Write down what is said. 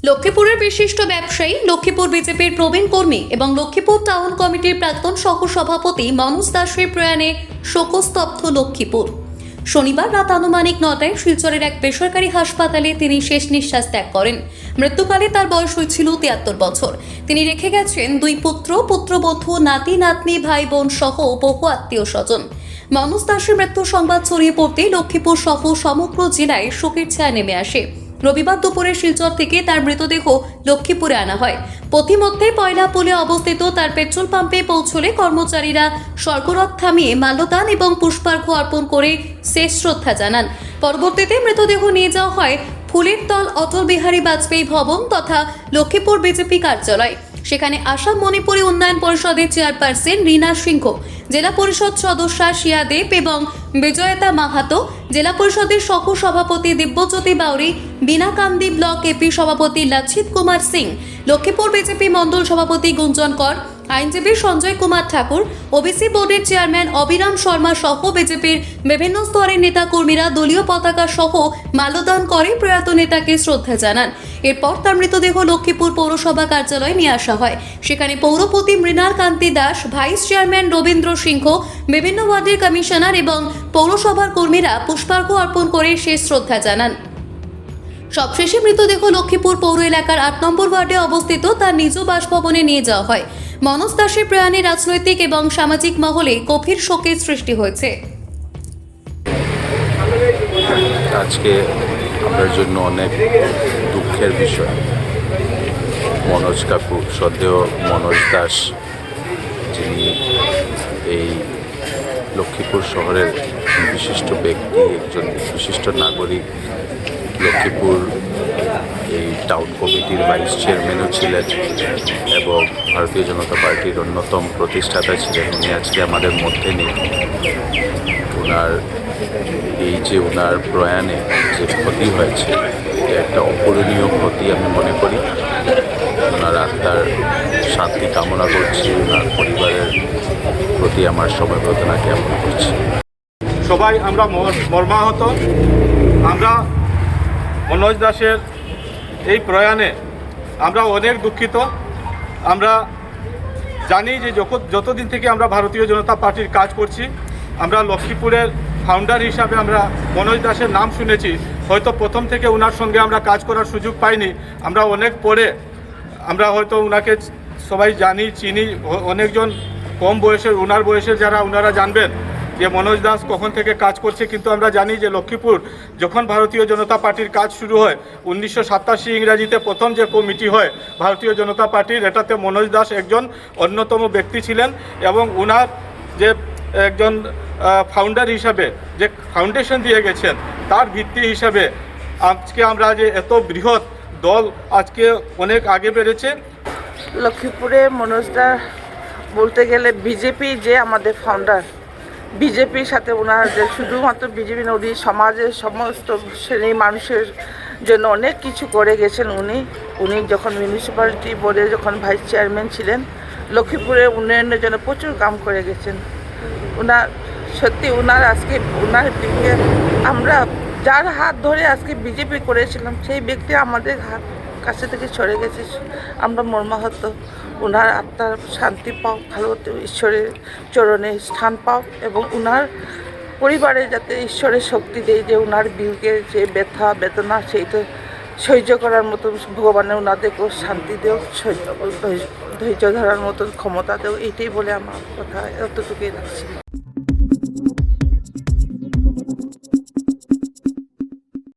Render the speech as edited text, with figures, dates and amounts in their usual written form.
লক্ষ্মীপুরের বিশিষ্ট ব্যবসায়ী, লক্ষ্মীপুর বিজেপির প্রবীণ কর্মী এবং লক্ষ্মীপুর টাউন কমিটির প্রাক্তন সহ-সভাপতি মনোজ দাসের প্রয়াণে শোকস্তব্ধ লক্ষ্মীপুর। শনিবার রাত আনুমানিক 9টায় শিলচরের এক বেসরকারি হাসপাতালে তিনি শেষ নিঃশ্বাস ত্যাগ করেন। মৃত্যুকালে তার বয়স হয়েছিল 73 বছর। তিনি রেখে গেছেন 2 পুত্র, পুত্রবধূ, নাতি নাতনি, ভাই বোন সহ বহু আত্মীয় স্বজন। মনোজ দাসের মৃত্যুর সংবাদ ছড়িয়ে পড়তেই লক্ষ্মীপুর সহ সমগ্র জেলায় শোকের ছায়া নেমে আসে। রবিবার দুপুরে শিলচর থেকে তার মৃতদেহ লক্ষ্মীপুরে আনা হয়। পথিমধ্যে পয়লাপুলে অবস্থিত তার পেট্রোল পাম্পে পৌঁছলে কর্মচারীরা স্বর্গরথ থামিয়ে মাল্যদান এবং পুষ্পার্ঘ্য অর্পণ করে শেষ শ্রদ্ধা জানান। পরবর্তীতে মৃতদেহ নিয়ে যাওয়া হয় ফুলের তল অটল বিহারী বাজপেয়ী ভবন তথা লক্ষ্মীপুর বিজেপি কার্যালয়। সেখানে আসাম মণিপুরী উন্নয়ন পরিষদের চেয়ারপারসন রীনা সিংহ, জেলা পরিষদ সদস্যা শিয়া দেব এবং বিজয়তা মাহাতো, জেলা পরিষদের সহ সভাপতি দিব্যজ্যোতি বাউরি, বিনাকান্দি ব্লক এপি সভাপতি লক্ষিত কুমার সিং, লক্ষ্মীপুর বিজেপি মণ্ডল সভাপতি গুঞ্জন কর, আইনজীবী সঞ্জয় কুমার ঠাকুর, ওবিসি বোর্ডের চেয়ারম্যান অবিরাম শর্মা সহ বিজেপির বিভিন্ন স্তরের নেতাকর্মীরা দলীয় পতাকা সহ মাল্যদান করে প্রয়াত নেতাকে শ্রদ্ধা জানান। এরপর তার মৃতদেহ লক্ষ্মীপুর পৌরসভা কার্যালয়ে নিয়ে আসা হয়। সেখানে পৌরপতি মৃণাল কান্তি দাস, ভাইস চেয়ারম্যান রবীন্দ্র সিংহ, বিভিন্ন ওয়ার্ডের কমিশনার এবং পৌরসভার কর্মীরা পুষ্পার্ঘ্য অর্পণ করে শেষ শ্রদ্ধা জানান। সবশেষে মৃতদেহ লক্ষ্মীপুর পৌর এলাকার 8 নম্বর ওয়ার্ডে অবস্থিত তার নিজ বাসভবনে নিয়ে যাওয়া হয়। মনোজ দাসের প্রয়াণে রাজনৈতিক এবং সামাজিক মহলে গভীর শোকের সৃষ্টি হয়েছে। আজকে আমাদের জন্য অনেক দুঃখের বিষয়। মনোজ কাকু, শ্রদ্ধেয় মনোজ দাস, যিনি এই লক্ষ্মীপুর শহরের বিশিষ্ট ব্যক্তি, একজন বিশিষ্ট নাগরিক, লক্ষ্মীপুর এই টাউন কমিটির ভাইস চেয়ারম্যানও ছিলেন এবং ভারতীয় জনতা পার্টির অন্যতম প্রতিষ্ঠাতা ছিলেন। উনি আজকে আমাদের মধ্যে নেই। ওনার প্রয়াণে যে ক্ষতি হয়েছে, এটা একটা অপূরণীয় ক্ষতি আমি মনে করি। ওনার আত্মার শান্তি কামনা করছি, ওনার পরিবারের প্রতি আমার সমবেদনা জ্ঞাপন করছি। সবাই আমরা মর্মাহত। আমরা মনোজ দাসের এই প্রয়াণে আমরা অনেক দুঃখিত। আমরা জানি যে যতদিন থেকে আমরা ভারতীয় জনতা পার্টির কাজ করছি, আমরা লক্ষ্মীপুরের ফাউন্ডার হিসাবে আমরা মনোজ দাসের নাম শুনেছি। হয়তো প্রথম থেকে ওনার সঙ্গে আমরা কাজ করার সুযোগ পাইনি। আমরা অনেক পরে আমরা হয়তো ওনাকে সবাই জানি, চিনি। অনেকজন কম বয়সের, ওনার বয়সের যারা, ওনারা জানবেন যে মনোজ দাস কখন থেকে কাজ করছে। কিন্তু আমরা জানি যে লক্ষ্মীপুর যখন ভারতীয় জনতা পার্টির কাজ শুরু হয়, 1987 ইংরাজিতে প্রথম যে কমিটি হয় ভারতীয় জনতা পার্টির, এটাতে মনোজ দাস একজন অন্যতম ব্যক্তি ছিলেন এবং ওনার যে একজন ফাউন্ডার হিসাবে যে ফাউন্ডেশন দিয়ে গেছেন, তার ভিত্তি হিসাবে আজকে আমরা যে এত বৃহৎ দল আজকে অনেক আগে বেড়েছে। লক্ষ্মীপুরে মনোজ দা বলতে গেলে বিজেপি যে আমাদের ফাউন্ডার, বিজেপির সাথে ওনার যে শুধুমাত্র বিজেপি না, উনি সমাজের সমস্ত শ্রেণীর মানুষের জন্য অনেক কিছু করে গেছেন। উনি যখন মিউনিসিপ্যালিটি বোর্ডে যখন ভাইস চেয়ারম্যান ছিলেন, লক্ষ্মীপুরের উন্নয়নের জন্য প্রচুর কাম করে গেছেন। সত্যি আজকে ওনার দিকে আমরা যার হাত ধরে আজকে বিজেপি করেছিলাম, সেই ব্যক্তি আমাদের হাত কাছে থেকে সরে গেছে। আমরা মর্মাহত। ওনার আত্মার শান্তি পাও, ভালো ঈশ্বরের চরণে স্থান পাও এবং ওনার পরিবারে যাতে ঈশ্বরের শক্তি দেয় যে ওনার বিয়োগের যে ব্যথা বেদনা সেইটা সহ্য করার মতো ভগবানের ওনাদেরকেও শান্তি দেও, ধৈর্য ধরার মতো ক্ষমতা দেও। এইটাই বলে আমার কথা এতটুকুই রাখছি।